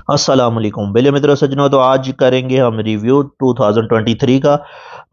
अस्सलाम वालेकुम बेले मित्रों सज्जनों। तो आज करेंगे हम रिव्यू 2023 का।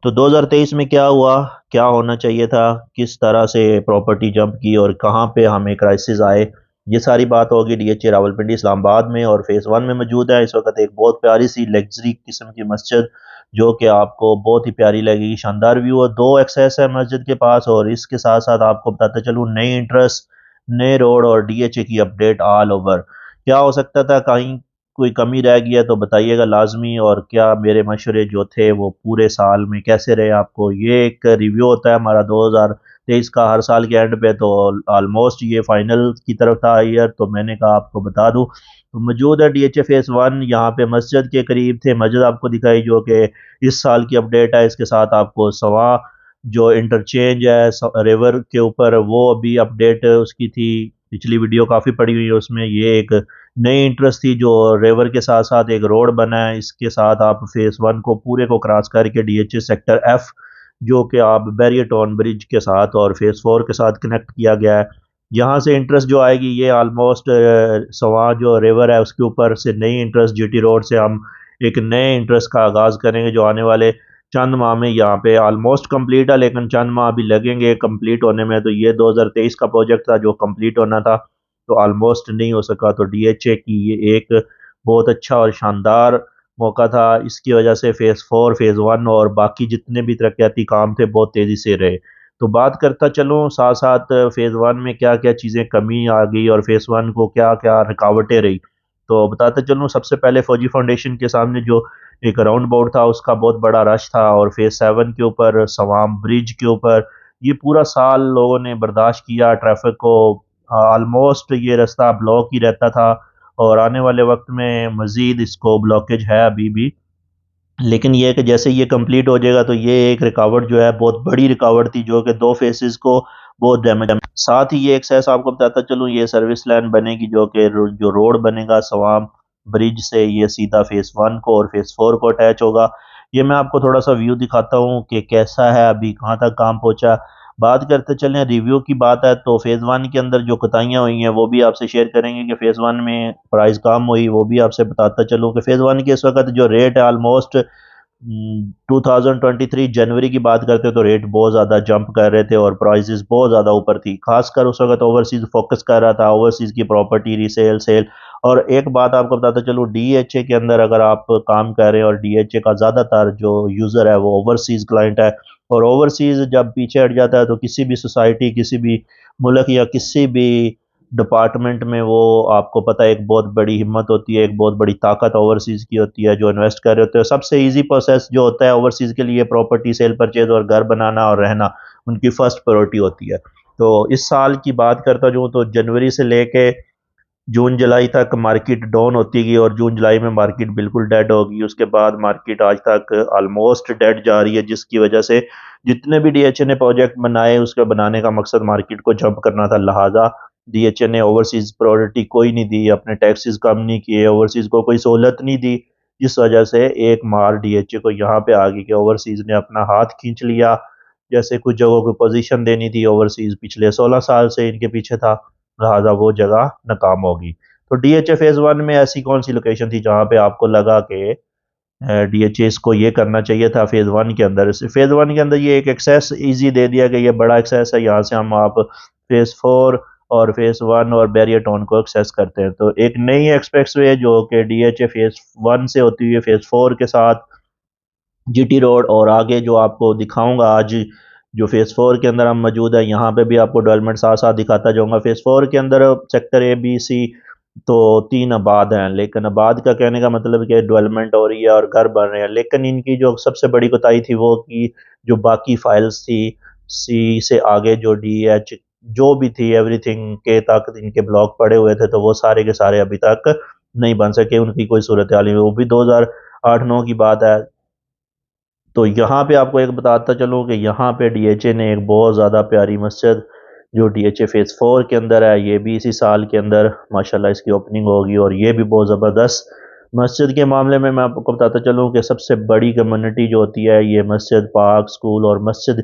तो 2023 में क्या हुआ, क्या होना चाहिए था, किस तरह से प्रॉपर्टी जंप की और कहाँ पे हमें क्राइसिस आए। ये सारी बात होगी डीएचए रावलपिंडी इस्लामाबाद में और फेज़ 1 में मौजूद है। इस वक्त एक बहुत प्यारी सी लग्जरी किस्म की मस्जिद जो कि आपको बहुत ही प्यारी लगेगी। शानदार व्यू है, दो एक्सेस है मस्जिद के पास और इसके साथ साथ आपको बताते चलूँ नई इंटरेस्ट, नए रोड और डीएचए की अपडेट ऑल ओवर। क्या हो सकता था, कहीं कोई कमी रह गई है तो बताइएगा लाजमी। और क्या मेरे मशवरे जो थे वो पूरे साल में कैसे रहे, आपको ये एक रिव्यू होता है हमारा 2023 का हर साल के एंड पे। तो ऑलमोस्ट ये फाइनल की तरफ था ईयर, तो मैंने कहा आपको बता दूं। तो मौजूद है डीएचए फेज़ 1, यहाँ पे मस्जिद के करीब थे। मस्जिद आपको दिखाई जो कि इस साल की अपडेट है। इसके साथ आपको सवा जो इंटरचेंज है रिवर के ऊपर वो अभी अपडेट उसकी थी। पिछली वीडियो काफ़ी पड़ी हुई है, उसमें ये एक नई इंटरेस्ट थी जो रिवर के साथ साथ एक रोड बना है। इसके साथ आप फेज़ 1 को पूरे को क्रॉस करके डीएचए सेक्टर एफ जो कि आप बैरियटॉन ब्रिज के साथ और फेज़ 4 के साथ कनेक्ट किया गया है। यहाँ से इंटरेस्ट जो आएगी ये ऑलमोस्ट सवा जो रिवर है उसके ऊपर से नई इंटरेस्ट जीटी रोड से हम एक नए इंटरेस्ट का आगाज़ करेंगे जो आने वाले चंद माह में यहाँ पे ऑलमोस्ट कंप्लीट है, लेकिन चंद माह अभी लगेंगे कंप्लीट होने में। तो ये 2023 का प्रोजेक्ट था जो कंप्लीट होना था, तो ऑलमोस्ट नहीं हो सका। तो डीएचए की ये एक बहुत अच्छा और शानदार मौका था। इसकी वजह से फेज़ 4, फेज़ 1 और बाकी जितने भी तरक्याती काम थे बहुत तेज़ी से रहे। तो बात करता चलूँ साथ साथ फेज़ 1 में क्या क्या चीज़ें कमी आ गई और फेज़ 1 को क्या क्या रुकावटें रही। तो बताते चलूँ, सबसे पहले फौजी फाउंडेशन के सामने जो एक राउंड अबाउट था उसका बहुत बड़ा रश था, और फेज़ 7 के ऊपर सवाम ब्रिज के ऊपर ये पूरा साल लोगों ने बर्दाश्त किया ट्रैफिक को। ऑलमोस्ट ये रास्ता ब्लॉक ही रहता था और आने वाले वक्त में मज़ीद इसको ब्लॉकेज है अभी भी। लेकिन ये है कि जैसे ये कंप्लीट हो जाएगा तो ये एक रुकावट जो है बहुत बड़ी रुकावट थी जो कि दो फेसेस को बहुत डैमेज। साथ ही ये एक्सेस आपको बताता चलूँ, ये सर्विस लाइन बनेगी जो कि जो रोड बनेगा सवाम ब्रिज से ये सीधा फेज़ 1 को और फेज़ 4 को अटैच होगा। ये मैं आपको थोड़ा सा व्यू दिखाता हूँ कि कैसा है, अभी कहाँ तक काम पहुँचा। बात करते चलें रिव्यू की बात है तो फेज़ 1 के अंदर जो कोताहियाँ हुई हैं वो भी आपसे शेयर करेंगे कि फेज़ 1 में प्राइस कम हुई, वो भी आपसे बताता चलूँ कि फेज़ 1 के इस वक्त जो रेट है ऑलमोस्ट 2023 जनवरी की बात करते हो तो रेट बहुत ज़्यादा जंप कर रहे थे और प्राइसेस बहुत ज़्यादा ऊपर थी। खासकर उस वक्त ओवरसीज़ फोकस कर रहा था, ओवरसीज़ की प्रॉपर्टी रीसेल सेल। और एक बात आपको बताता चलूँ, डीएचए के अंदर अगर आप काम कर रहे हैं और डीएचए का ज़्यादातर जो यूज़र है वो ओवरसीज़ क्लाइंट है, और ओवरसीज़ जब पीछे हट जाता है तो किसी भी सोसाइटी, किसी भी मुल्क या किसी भी डिपार्टमेंट में वो आपको पता है एक बहुत बड़ी हिम्मत होती है, एक बहुत बड़ी ताकत ओवरसीज़ की होती है जो इन्वेस्ट कर रहे होते हैं। सबसे इजी प्रोसेस जो होता है ओवरसीज़ के लिए प्रॉपर्टी सेल परचेज और घर बनाना और रहना उनकी फर्स्ट प्रायोरिटी होती है। तो इस साल की बात करता हूँ तो जनवरी से लेके जून जुलाई तक मार्केट डाउन होती गई और जून जुलाई में मार्केट बिल्कुल डेड होगी। उसके बाद मार्केट आज तक ऑलमोस्ट डेड जा रही है, जिसकी वजह से जितने भी डीएचए ने प्रोजेक्ट बनाए उसके बनाने का मकसद मार्केट को जंप करना था। लिहाजा डीएचए ने ओवरसीज प्रायोरिटी कोई नहीं दी, अपने टैक्सेस कम नहीं किए, ओवरसीज को कोई सहूलत नहीं दी, जिस वजह से एक मार डीएचए को यहाँ पे आ गई कि ओवरसीज ने अपना हाथ खींच लिया। जैसे कुछ जगहों को पोजीशन देनी थी, ओवरसीज पिछले 16 साल से इनके पीछे था, लिहाजा वो जगह नाकाम होगी। तो डीएचए फेज़ 1 में ऐसी कौन सी लोकेशन थी जहाँ पे आपको लगा कि डीएचए इसको ये करना चाहिए था फेज़ 1 के अंदर। फेज़ 1 के अंदर ये एक एक्सेस ईजी दे दिया कि ये बड़ा एक्सेस है, यहाँ से हम आप फेज़ 4 और फेज़ 1 और बैरियटॉन को एक्सेस करते हैं। तो एक नई एक्सप्रेसवे जो कि डीएचए फेज़ 1 से होती हुई फेज़ 4 के साथ जीटी रोड और आगे जो आपको दिखाऊंगा आज जो फेज़ 4 के अंदर हम मौजूद है, यहाँ पे भी आपको डेवलपमेंट साथ साथ दिखाता जाऊंगा। फेज़ 4 के अंदर सेक्टर ए बी सी तो 3 आबाद हैं, लेकिन आबाद का कहने का मतलब कि डेवलपमेंट हो रही है और घर बन रहे हैं, लेकिन इनकी जो सबसे बड़ी कोताही थी वो कि जो बाकी फाइल्स थी सी से आगे जो डी एच जो भी थी एवरीथिंग के तक इनके ब्लॉक पड़े हुए थे, तो वो सारे के सारे अभी तक नहीं बन सके, उनकी कोई सूरत हाल नहीं। वो भी 2008-9 की बात है। तो यहाँ पे आपको एक बताता चलूँ कि यहाँ पे डीएचए ने एक बहुत ज़्यादा प्यारी मस्जिद जो डीएचए फेज़ 4 के अंदर है, ये भी इसी साल के अंदर माशाल्लाह इसकी ओपनिंग होगी और ये भी बहुत ज़बरदस्त मस्जिद के मामले में मैं आपको बताता चलूँ कि सबसे बड़ी कम्युनिटी जो होती है ये मस्जिद, पार्क, स्कूल और मस्जिद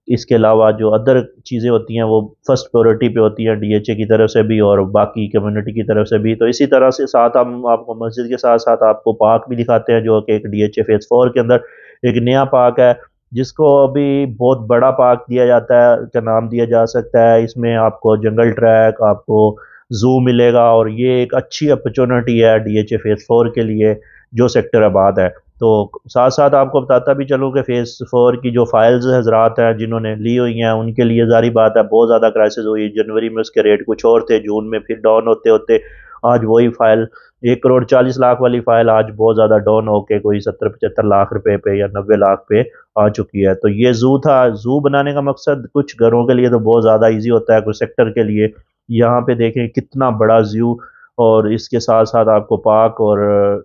इसके अलावा जो अदर चीज़ें होती हैं वो फर्स्ट प्रायोरिटी पे होती हैं डीएचए की तरफ से भी और बाकी कम्युनिटी की तरफ से भी। तो इसी तरह से साथ हम आपको मस्जिद के साथ साथ आपको पार्क भी दिखाते हैं जो कि एक डीएचए फेज 4 के अंदर एक नया पार्क है, जिसको अभी बहुत बड़ा पार्क दिया जाता है, का नाम दिया जा सकता है। इसमें आपको जंगल ट्रैक, आपको जू मिलेगा और ये एक अच्छी अपॉर्चुनिटी है डीएचए फेज 4 के लिए जो सेक्टर आबाद है। तो साथ साथ आपको बताता भी चलूँ कि फेज 4 की जो फाइल्स हजरात हैं जिन्होंने ली हुई हैं उनके लिए जारी बात है बहुत ज़्यादा क्राइसिस हुई। जनवरी में उसके रेट कुछ और थे, जून में फिर डाउन होते होते आज वही फाइल 1 करोड़ 40 लाख वाली फाइल आज बहुत ज़्यादा डाउन होके कोई 70-75 लाख रुपए पे या 90 लाख पे आ चुकी है। तो ये जू था। जू बनाने का मकसद कुछ घरों के लिए तो बहुत ज़्यादा ईजी होता है, कुछ सेक्टर के लिए। यहाँ पे देखें कितना बड़ा जू और इसके साथ साथ आपको पार्क और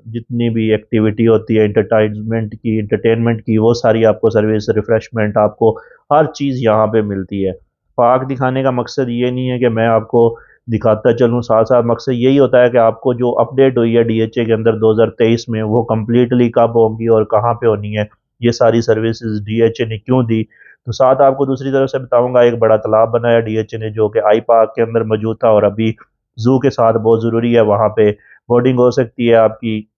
जितनी भी एक्टिविटी होती है एंटरटेनमेंट की वो सारी आपको सर्विस रिफ्रेशमेंट आपको हर चीज़ यहाँ पे मिलती है। पार्क दिखाने का मकसद ये नहीं है कि मैं आपको दिखाता चलूँ, साथ साथ मकसद यही होता है कि आपको जो अपडेट हुई है डीएचए के अंदर 2023 में वो कम्प्लीटली कब होगी और कहाँ पे होनी है, ये सारी सर्विसेज डीएचए ने क्यों दी। तो साथ आपको दूसरी तरफ से बताऊंगा एक बड़ा तालाब बनाया डीएचए ने जो कि आई पार्क के अंदर मौजूद था और अभी जू के साथ बहुत ज़रूरी है। वहाँ पे बोटिंग हो सकती है आपकी,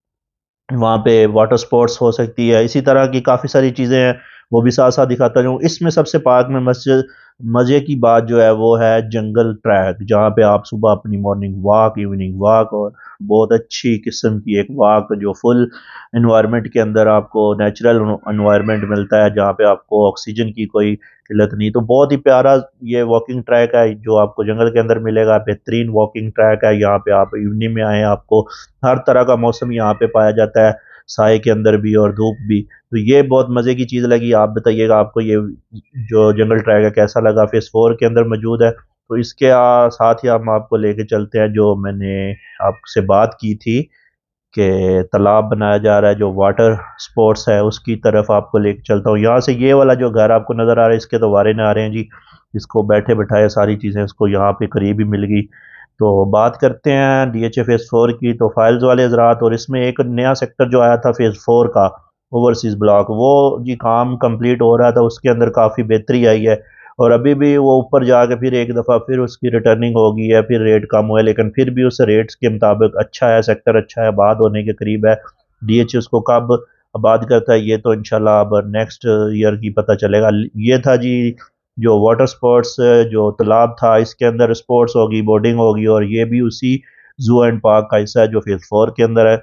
वहाँ पे वाटर स्पोर्ट्स हो सकती है, इसी तरह की काफ़ी सारी चीज़ें हैं वो भी साथ साथ दिखाता जाऊँ। इसमें सबसे पार्क में मस्जिद मज़े की बात जो है वो है जंगल ट्रैक, जहाँ पे आप सुबह अपनी मॉर्निंग वॉक, इवनिंग वॉक और बहुत अच्छी किस्म की एक वॉक जो फुल इन्वायरमेंट के अंदर आपको नेचुरल इन्वायरमेंट मिलता है, जहाँ पे आपको ऑक्सीजन की कोई किल्लत नहीं। तो बहुत ही प्यारा ये वॉकिंग ट्रैक है जो आपको जंगल के अंदर मिलेगा। बेहतरीन वॉकिंग ट्रैक है, यहाँ पे आप इवनिंग में आए आपको हर तरह का मौसम यहाँ पे पाया जाता है, साए के अंदर भी और धूप भी। तो ये बहुत मज़े की चीज़ लगी। आप बताइएगा आपको ये जो जंगल ट्रैक है कैसा लगा, फेस 4 के अंदर मौजूद है। तो इसके साथ ही हम आपको लेके चलते हैं जो मैंने आपसे बात की थी कि तालाब बनाया जा रहा है, जो वाटर स्पोर्ट्स है उसकी तरफ आपको लेके चलता हूँ। यहाँ से ये वाला जो घर आपको नज़र आ रहा है इसके तो वारे ना आ रहे हैं जी, इसको बैठे बैठाए सारी चीज़ें इसको यहाँ पे करीब ही मिल गई। तो बात करते हैं डीएचए फेज 4 की। तो फाइल्स वाले हजरात और इसमें एक नया सेक्टर जो आया था फेज 4 का ओवरसीज ब्लॉक, वो जी काम कंप्लीट हो रहा था, उसके अंदर काफ़ी बेहतरी आई है और अभी भी वो ऊपर जाके फिर एक दफ़ा फिर उसकी रिटर्निंग होगी है, फिर रेट कम हुआ है लेकिन फिर भी उस रेट्स के मुताबिक अच्छा है, सेक्टर अच्छा है, आबाद होने के करीब है। डीएचए उसको कब आबाद करता है ये तो इंशाल्लाह अब नेक्स्ट ईयर की पता चलेगा। ये था जी जो वाटर स्पोर्ट्स जो तालाब था इसके अंदर स्पोर्ट्स होगी, बोटिंग होगी और ये भी उसी जू एंड पार्क का हिस्सा है जो फेज 4 के अंदर है।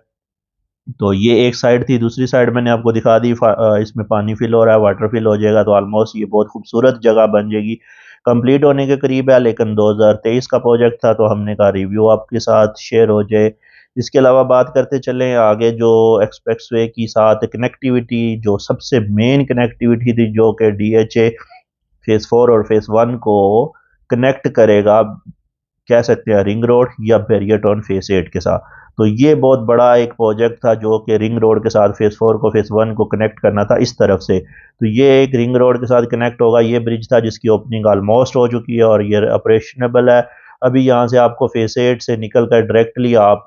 तो ये एक साइड थी, दूसरी साइड मैंने आपको दिखा दी। इसमें पानी फिल हो रहा है, वाटर फिल हो जाएगा तो ऑलमोस्ट ये बहुत खूबसूरत जगह बन जाएगी। कंप्लीट होने के करीब है लेकिन 2023 का प्रोजेक्ट था तो हमने कहा रिव्यू आपके साथ शेयर हो जाए। इसके अलावा बात करते चलें आगे जो एक्सप्रेसवे की साथ कनेक्टिविटी, जो सबसे मेन कनेक्टिविटी थी जो कि डीएचए फेज 4 और फेज 1 को कनेक्ट करेगा, कह सकते हैं रिंग रोड या बैरियर टोन फेज 8 के साथ। तो ये बहुत बड़ा एक प्रोजेक्ट था जो कि रिंग रोड के साथ फेज 4 को फेज 1 को कनेक्ट करना था इस तरफ से। तो ये एक रिंग रोड के साथ कनेक्ट होगा। ये ब्रिज था जिसकी ओपनिंग ऑलमोस्ट हो चुकी है और ये ऑपरेशनेबल है। अभी यहाँ से आपको फेज 8 से निकल कर डायरेक्टली आप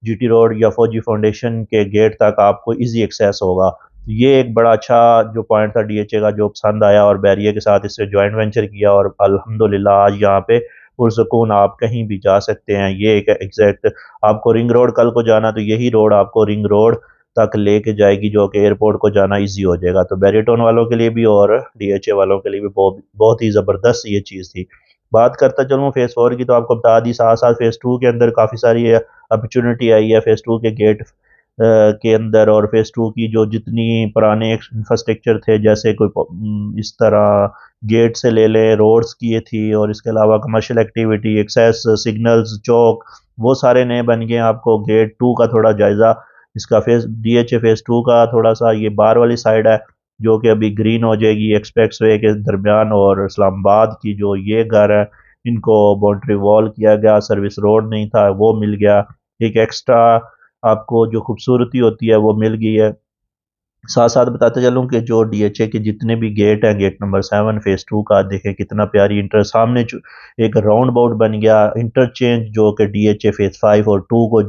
जीटी रोड या फौजी फाउंडेशन के गेट तक आपको इजी एक्सेस होगा। तो ये एक बड़ा अच्छा जो पॉइंट था डीएचए का जो पसंद आया और बैरियर के साथ इससे ज्वाइंट वेंचर किया और अल्हम्दुलिल्लाह आज यहाँ पे पुरसकून आप कहीं भी जा सकते हैं। ये एक एग्जैक्ट आपको रिंग रोड कल को जाना तो यही रोड आपको रिंग रोड तक लेके जाएगी जो कि एयरपोर्ट को जाना इजी हो जाएगा। तो बैरिटोन वालों के लिए भी और डीएचए वालों के लिए भी बहुत बहुत ही ज़बरदस्त ये चीज़ थी। बात करता चलूँ फेज़ 4 की तो आपको बता दी, साथ साथ फेज़ 2 के अंदर काफ़ी सारी अपॉर्चुनिटी आई है फेज़ 2 के गेट के अंदर। और फेज़ 2 की जो जितनी पुराने इंफ्रास्ट्रक्चर थे जैसे कोई इस तरह गेट से ले लें, रोड्स की ये थी और इसके अलावा कमर्शियल एक्टिविटी, एक्सेस, सिग्नल्स, चौक, वो सारे नए बन गए। आपको गेट 2 का थोड़ा जायज़ा इसका डीएचए फेज़ 2 का थोड़ा सा ये बाहर वाली साइड है जो कि अभी ग्रीन हो जाएगी एक्सप्रेस वे के दरमियान। और इस्लामाबाद की जो ये घर है इनको बाउंड्री वॉल किया गया, सर्विस रोड नहीं था वो मिल गया, एक एक्स्ट्रा आपको जो खूबसूरती होती है वो मिल गई है। साथ साथ बताते चलूँ कि जो डीएचए के जितने भी गेट हैं, गेट नंबर 7 फेज़ 2 का देखें कितना प्यारी इंटर सामने एक राउंड अबाउट बन गया, इंटरचेंज जो कि डीएचए फेज़ 5 और 2 को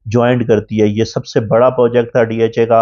ज्वाइंट करती है। ये सबसे बड़ा प्रोजेक्ट था डीएचए का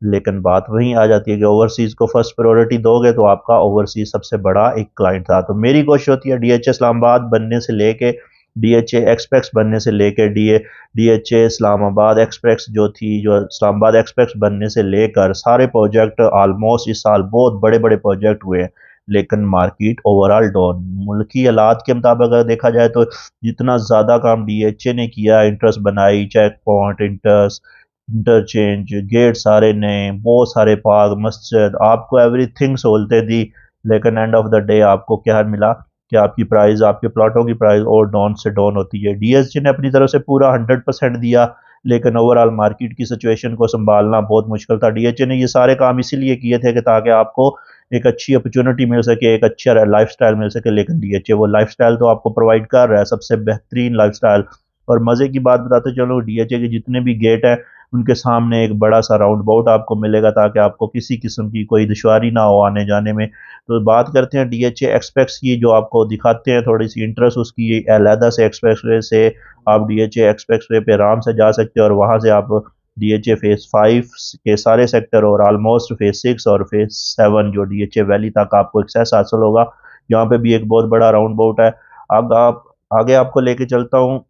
लेकिन बात वहीं आ जाती है कि ओवरसीज़ को फर्स्ट प्रायोरिटी दोगे तो आपका ओवरसीज़ सबसे बड़ा एक क्लाइंट था। तो मेरी कोशिश होती है डीएचए इस्लामाबाद बनने से लेके डीएचए एक्सप्रेस बनने से लेकर डीएचए इस्लामाबाद एक्सप्रेस जो इस्लामाबाद एक्सप्रेस बनने से लेकर सारे प्रोजेक्ट ऑलमोस्ट इस साल बहुत बड़े बड़े प्रोजेक्ट हुए हैं, लेकिन मार्केट ओवरऑल डाउन। मुल्की हालात के मुताबिक अगर देखा जाए तो जितना ज़्यादा काम डीएचए ने किया, इंटरेस्ट बनाई, चेक पॉइंट, इंटरचेंज, गेट सारे नए, बहुत सारे पार्क, मस्जिद, आपको एवरीथिंग सहूलतें दी, लेकिन एंड ऑफ द डे आपको क्या मिला कि आपकी प्राइस, आपके प्लाटों की प्राइस और डाउन से डाउन होती है। डीएसजी ने अपनी तरफ से पूरा 100% दिया, लेकिन ओवरऑल मार्केट की सिचुएशन को संभालना बहुत मुश्किल था। डीएचए ने ये सारे काम इसीलिए किए थे कि ताकि आपको एक अच्छी अपॉर्चुनिटी मिल सके, एक अच्छा लाइफस्टाइल मिल सके, लेकिन डीएचए वो लाइफस्टाइल तो आपको प्रोवाइड कर रहा है, सबसे बेहतरीन लाइफस्टाइल। और मज़े की बात बताते चलो, डीएचए के जितने भी गेट हैं उनके सामने एक बड़ा सा राउंड अबाउट आपको मिलेगा, ताकि आपको किसी किस्म की कोई दुश्वारी ना हो आने जाने में। तो बात करते हैं डीएचए एक्सप्रेस की, जो आपको दिखाते हैं थोड़ी सी इंटरेस्ट उसकी, अलहदा से एक्सप्रेसवे से आप डीएचए एक्सप्रेसवे पे आराम से जा सकते हैं, और वहाँ से आप डीएचए फेज 5 के सारे सेक्टर और ऑलमोस्ट फेज 6 और फेज 7 जो डीएचए वैली तक आपको एक्सेस हासिल होगा। यहाँ पे भी एक बहुत बड़ा राउंड अबाउट है। अब आप आगे आपको लेके चलता हूँ।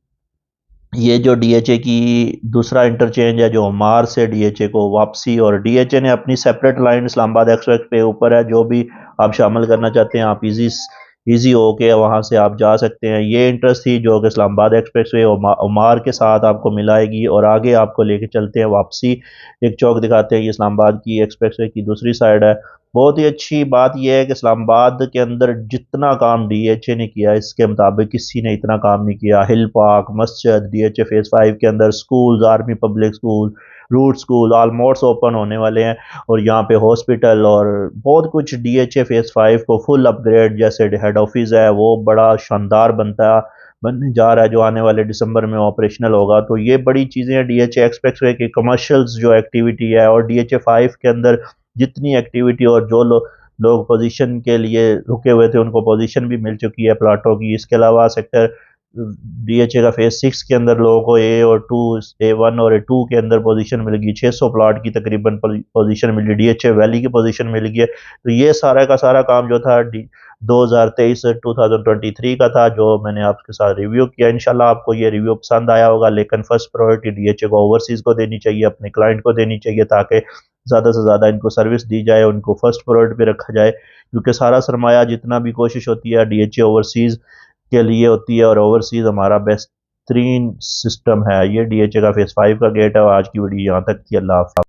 ये जो डीएचए की दूसरा इंटरचेंज है जो ओमार से डीएचए को वापसी, और डीएचए ने अपनी सेपरेट लाइन इस्लामाबाद एक्सप्रेस पे ऊपर है, जो भी आप शामिल करना चाहते हैं आप इजी होके वहाँ से आप जा सकते हैं। ये इंटरेस्ट थी जो कि इस्लामाबाद एक्सप्रेस वे ओमार के साथ आपको मिलाएगी। और आगे आपको लेके चलते हैं वापसी, एक चौक दिखाते हैं, ये इस्लामाबाद की एक्सप्रेस वे की दूसरी साइड है। बहुत ही अच्छी बात यह है कि इस्लामाबाद के अंदर जितना काम डीएचए ने किया इसके मुताबिक किसी ने इतना काम नहीं किया। हिल पार्क, मस्जिद, डीएचए फेज 5 के अंदर school, army public school, root school almost open होने वाले हैं, और यहाँ पे हॉस्पिटल और बहुत कुछ। डीएचए फेज 5 को फुल अपग्रेड, जैसे हेड ऑफिस है वो बड़ा शानदार बनने जा रहा है, जो आने वाले दिसंबर में ऑपरेशनल होगा। तो ये बड़ी चीज़ें हैं डीएचए एक्सप्रेसवे की कमर्शियल्स जो एक्टिविटी है, और डीएचए 5 के अंदर जितनी एक्टिविटी और जो लोग पोजीशन के लिए रुके हुए थे उनको पोजीशन भी मिल चुकी है प्लाटों की। इसके अलावा सेक्टर डीएचए का फेज 6 के अंदर लोगों को ए1 और ए2 के अंदर पोजीशन मिल गई, 600 प्लाट की तकरीबन पोजीशन मिली, डीएचए वैली की पोजीशन मिल गई है। तो ये सारा का सारा काम जो था 2023 का था, जो मैंने आपके साथ रिव्यू किया। इंशाल्लाह आपको ये रिव्यू पसंद आया होगा, लेकिन फर्स्ट प्रायोरिटी डीएचए को ओवरसीज को देनी चाहिए, अपने क्लाइंट को देनी चाहिए, ताकि ज़्यादा से ज़्यादा इनको सर्विस दी जाए, उनको फर्स्ट प्रायोरिटी पे रखा जाए, क्योंकि सारा सरमाया जितना भी कोशिश होती है डीएचए ओवरसीज़ के लिए होती है, और ओवरसीज़ हमारा बेहतरीन सिस्टम है। ये डीएचए का फेज 5 का गेट है। आज की वीडियो यहाँ तक थी। अल्लाह हाफ़िज़।